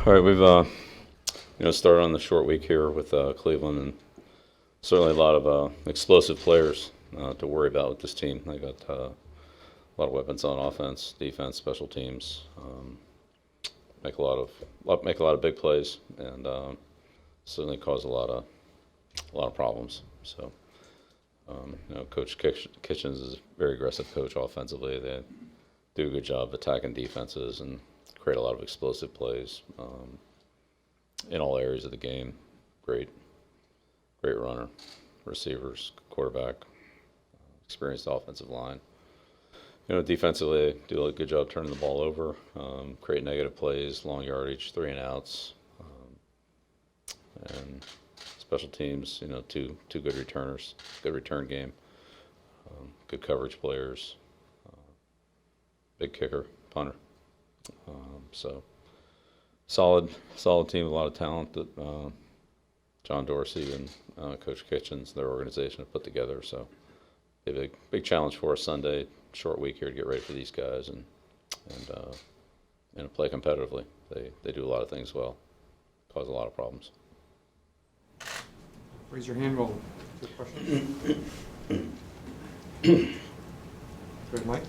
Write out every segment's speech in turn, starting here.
All right, we've started on the short week here with Cleveland, and certainly a lot of explosive players to worry about with this team. They got a lot of weapons on offense, defense, special teams. Make a lot of big plays, and certainly cause a lot of problems. So, Coach Kitchens is a very aggressive coach offensively. They do a good job attacking defenses and create a lot of explosive plays in all areas of the game. Great runner, receivers, quarterback, experienced offensive line. Defensively, they do a good job turning the ball over, create negative plays, long yardage, 3 and outs, and special teams. Two good returners, good return game, good coverage players, big kicker, punter. So solid team, a lot of talent that John Dorsey and Coach Kitchens, their organization, have put together. So a big challenge for us Sunday. Short week here to get ready for these guys and play competitively. They do a lot of things well, cause a lot of problems. Raise your hand. Roll. Good question. Good, Mike.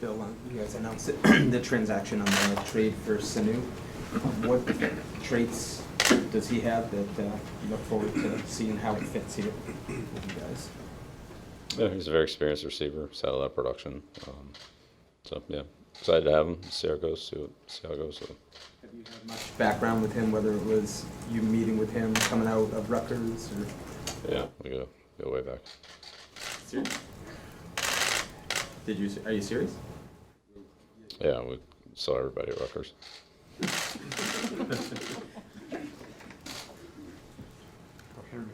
Bill, you guys announced the transaction on the trade for Sanu. What traits does he have that you look forward to seeing how it fits here with you guys? Yeah, he's a very experienced receiver. He's had a lot of production. Excited to have him. See how it goes. See how it goes. So. Have you had much background with him, whether it was you meeting with him coming out of Rutgers? Or? Yeah, we go way back. Serious? Are you serious? Yeah, we saw everybody at Rutgers. Henry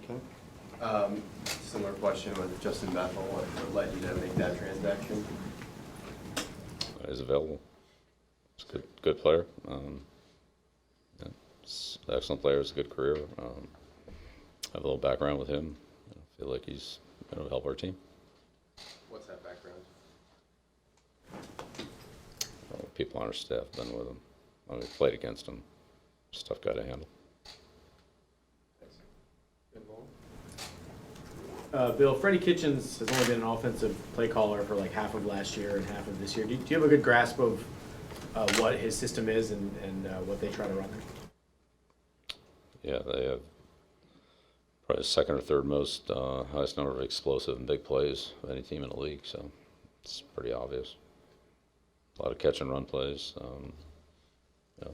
McKinnon. Similar question with Justin Bethel. What led you to make that transaction? He's available. He's a good player. He's an excellent player. It's a good career. Have a little background with him. Feel like he's going to help our team. What's that background? People on our staff have been with him. Played against him. Just a tough guy to handle. Bill, Freddie Kitchens has only been an offensive play caller for like half of last year and half of this year. Do you have a good grasp of what his system is and what they try to run there? Yeah, they have probably the second or third most highest number of explosive and big plays of any team in the league. So it's pretty obvious. A lot of catch and run plays.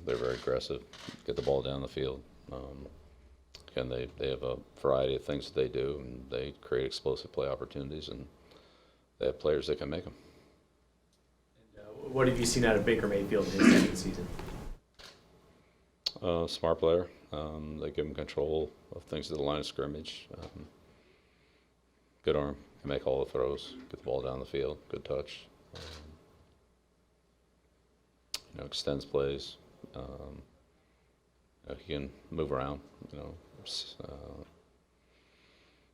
They're very aggressive. Get the ball down the field. Again, they have a variety of things that they do, and they create explosive play opportunities, and they have players that can make them. And, what have you seen out of Baker Mayfield in his second season? Smart player. They give him control of things at the line of scrimmage. Good arm. Can make all the throws. Get the ball down the field. Good touch. Extends plays. He can move around.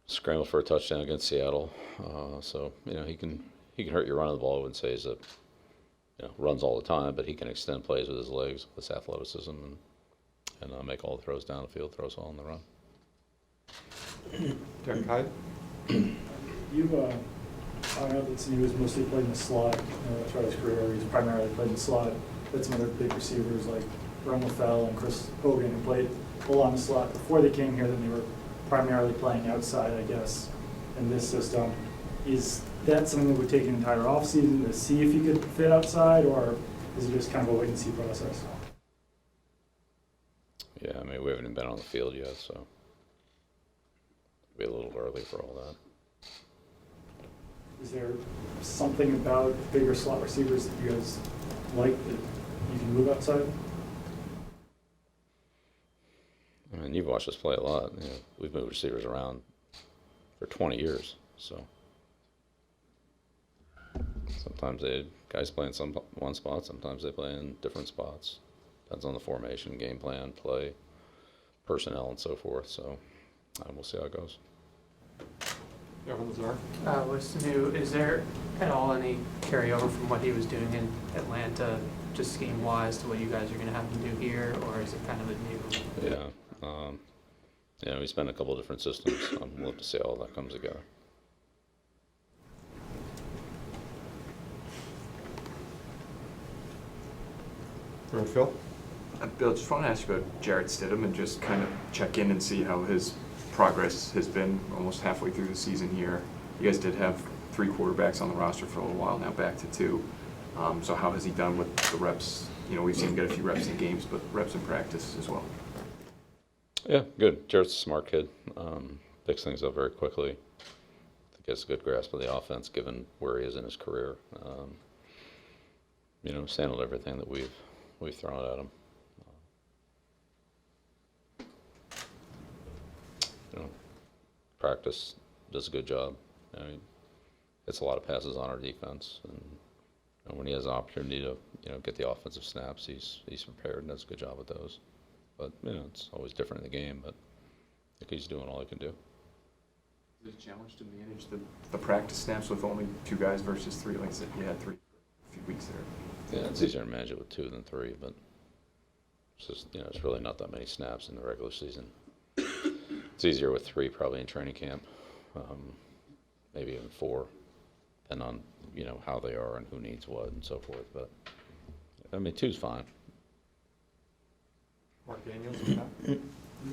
Scramble for a touchdown against Seattle. He can hurt you running the ball. I wouldn't say he's runs all the time, but he can extend plays with his legs, with his athleticism, and make all the throws down the field. Throws all on the run. Derek Hyde. I know that he was mostly played in the slot throughout his career. He's primarily played in the slot. But some other big receivers like Ron Fell and Chris Hogan who played along the slot before they came here. Then they were primarily playing outside, I guess, in this system. Is that something that would take an entire offseason to see if you could fit outside, or is it just kind of a wait-and-see process? Yeah, we haven't even been on the field yet, so it'll be a little early for all that. Is there something about bigger slot receivers that you guys like that you can move outside? You've watched us play a lot. We've moved receivers around for 20 years, so sometimes guys play in one spot, sometimes they play in different spots. Depends on the formation, game plan, play, personnel, and so forth. So we'll see how it goes. Evan Lazar? With Sanu, is there at all any carryover from what he was doing in Atlanta, just scheme-wise, to what you guys are going to have him do here, or is it kind of a new? Yeah. We spent a couple of different systems. I'm love to see how all that comes together. Or Phil? Bill, just want to ask you about Jarrett Stidham and just kind of check in and see how his progress has been almost halfway through the season here. You guys did have 3 quarterbacks on the roster for a little while, now back to 2. So how has he done with the reps? You know, we've seen him get a few reps in games, but reps in practice as well. Yeah, good. Jarrett's a smart kid. Picks things up very quickly. I think he has a good grasp of the offense, given where he is in his career. He's handled everything that we've thrown at him. Practice does a good job. Gets a lot of passes on our defense, and when he has an opportunity to get the offensive snaps, he's prepared and does a good job with those. But it's always different in the game. But I think he's doing all he can do. Is it a challenge to manage the practice snaps with only 2 guys versus 3? Like I said, you had 3 for a few weeks there. Yeah, it's easier to manage it with 2 than 3, but it's just it's really not that many snaps in the regular season. It's easier with 3 probably in training camp, maybe even 4, depending on how they are and who needs what and so forth. But 2's fine. Mark Daniels? What have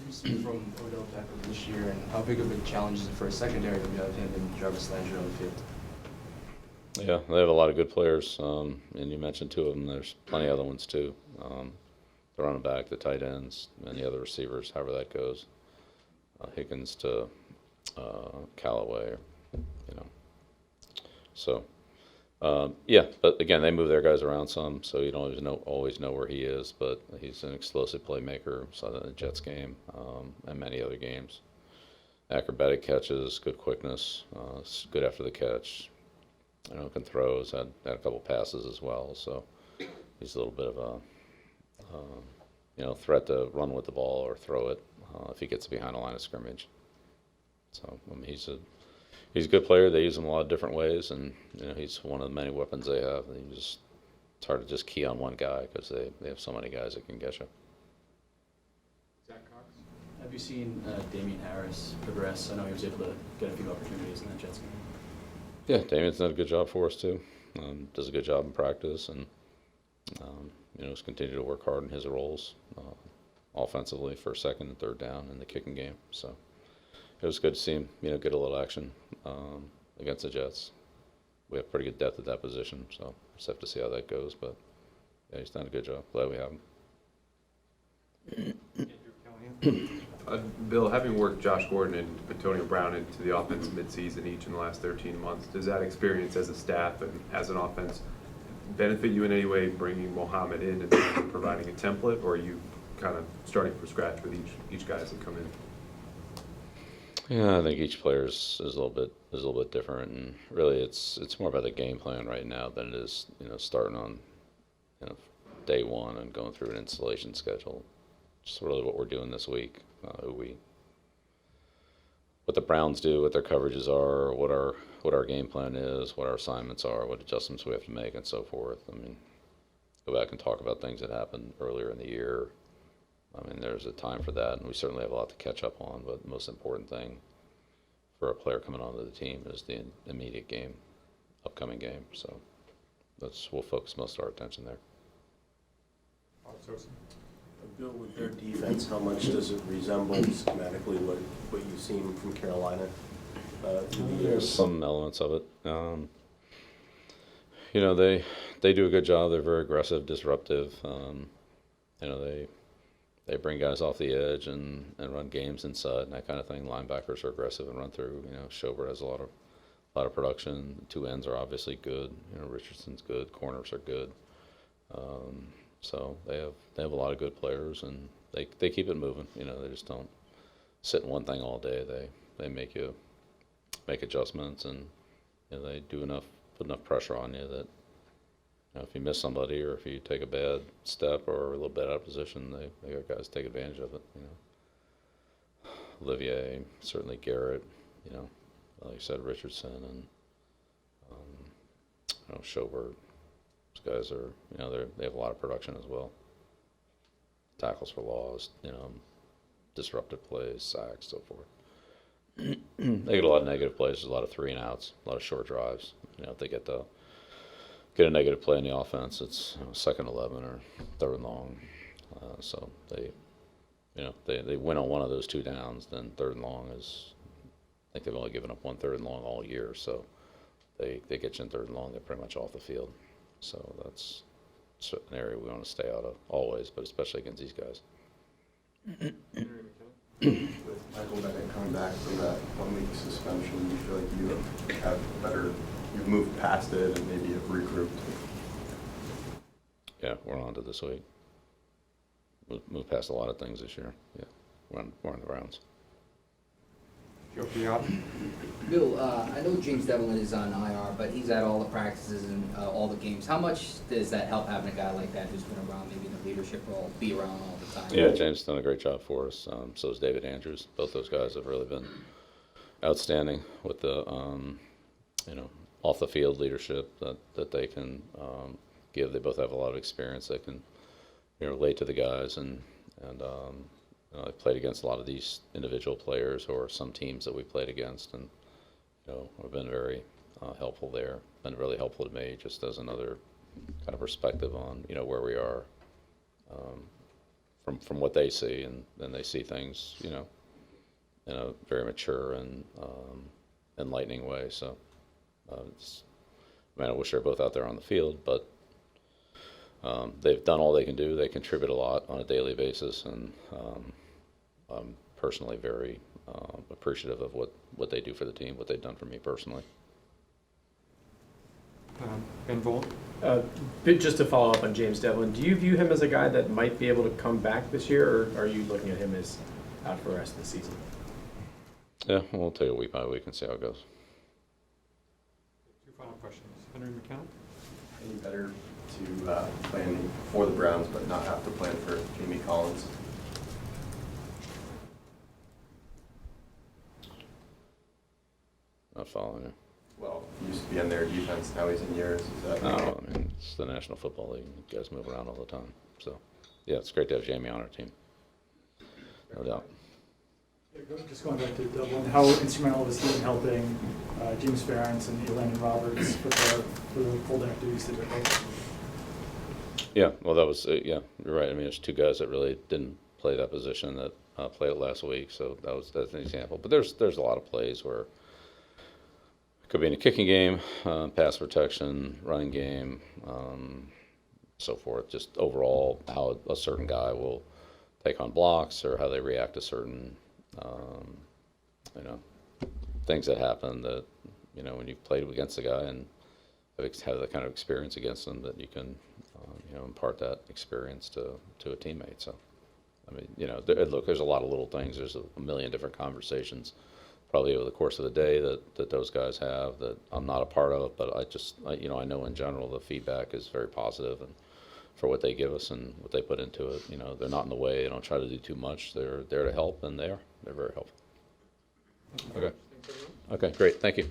you seen from Odell Beckham this year, and how big of a challenge is it for a secondary when you have him and Jarvis Landry on the field? Yeah, they have a lot of good players, and you mentioned 2 of them. There's plenty of other ones too. The running back, the tight ends, and the other receivers, however that goes. Higgins to Callaway, So, but again, they move their guys around some, so you don't always know where he is. But he's an explosive playmaker. Saw that in the Jets game and many other games. Acrobatic catches, good quickness, good after the catch. Can throw. Had a couple passes as well. So he's a little bit of a threat to run with the ball or throw it if he gets behind a line of scrimmage. So he's a good player. They use him a lot of different ways, and he's one of the many weapons they have. It's hard to just key on one guy because they have so many guys that can get you. Zach Cox? Have you seen Damian Harris progress? I know he was able to get a few opportunities in that Jets game. Yeah, Damian's done a good job for us too. Does a good job in practice, and has continued to work hard in his roles offensively for 2nd and 3rd down in the kicking game. So it was good to see him, get a little action against the Jets. We have pretty good depth at that position, so just have to see how that goes. But yeah, he's done a good job. Glad we have him. Andrew Callahan? Bill, having worked Josh Gordon and Antonio Brown into the offense midseason each in the last 13 months, does that experience as a staff and as an offense benefit you in any way, bringing Mohammed in and providing a template, or are you kind of starting from scratch with each guy as they come in? Yeah, I think each player is a little bit different, and really it's more about the game plan right now than it is starting on day 1 and going through an installation schedule. Just really what we're doing this week, what the Browns do, what their coverages are, what our game plan is, what our assignments are, what adjustments we have to make, and so forth. Go back and talk about things that happened earlier in the year. There's a time for that, and we certainly have a lot to catch up on. But the most important thing for a player coming onto the team is the immediate game, upcoming game. So we'll focus most of our attention there. Bill, with their defense, how much does it resemble schematically what you've seen from Carolina through the years? There's some elements of it. They do a good job. They're very aggressive, disruptive. They bring guys off the edge and run games inside and that kind of thing. Linebackers are aggressive and run through. Schobert has a lot of production. The 2 ends are obviously good. Richardson's good. Corners are good. So they have a lot of good players, and they keep it moving. They just don't sit in one thing all day. They make you make adjustments, and they do put enough pressure on you that if you miss somebody or if you take a bad step or a little bit out of position, they got guys take advantage of it. Olivier, certainly Garrett, like you said, Richardson and Schobert. Those guys are, they have a lot of production as well. Tackles for loss, disruptive plays, sacks, so forth. They get a lot of negative plays, a lot of 3 and outs, a lot of short drives. If they get a negative play in the offense, it's 2nd 11 or 3rd long. So they win on one of those 2 downs, then 3rd and long is, I think they've only given up 1 3rd and long all year. So they get you in 3rd and long, they're pretty much off the field. So that's an area we want to stay out of always, but especially against these guys. With Michael Bennett coming back from that 1-week suspension, do you feel like you've moved past it and maybe have regrouped? Yeah, we're on to this week. Move past a lot of things this year. Yeah, we're on the rounds. Joe Piazza. Bill, I know James Devlin is on IR, but he's at all the practices and all the games. How much does that help having a guy like that who's been around, maybe in a leadership role, be around all the time? Yeah, James has done a great job for us. So has David Andrews. Both those guys have really been outstanding with the, off the field leadership that they can give. They both have a lot of experience. They can, relate to the guys, and I've played against a lot of these individual players or some teams that we played against, and have been very helpful there. Been really helpful to me, just as another kind of perspective on where we are from what they see, and then they see things in a very mature and enlightening way. So I wish they're both out there on the field, but they've done all they can do. They contribute a lot on a daily basis, and I'm personally very appreciative of what they do for the team, what they've done for me personally. Ben Volen. Just to follow up on James Devlin, do you view him as a guy that might be able to come back this year, or are you looking at him as out for the rest of the season? Yeah, we'll take it week by week and see how it goes. 2 final questions. Henry McKenna. Any better to plan for the Browns but not have to plan for Jamie Collins? Not following you. Well, he used to be in their defense, now he's in yours. Is that No, it's the National Football League. You guys move around all the time. So, yeah, it's great to have Jamie on our team. No doubt. Yeah, just going back to Dublin, how instrumental was he in helping James Ferentz and Elandon Roberts prepare for the full day duties to do? Yeah, well, that was, yeah, you're right. There's 2 guys that really didn't play that position that played it last week, so that's an example. But there's a lot of plays where it could be in a kicking game, pass protection, running game, so forth. Just overall how a certain guy will take on blocks or how they react to certain, things that happen that, when you've played against a guy and have that kind of experience against them, that you can, impart that experience to a teammate. So, look, there's a lot of little things. There's a million different conversations probably over the course of the day that those guys have that I'm not a part of, but I know in general the feedback is very positive, and for what they give us and what they put into it, they're not in the way. They don't try to do too much. They're there to help, and they're very helpful. Okay. Okay, great. Thank you.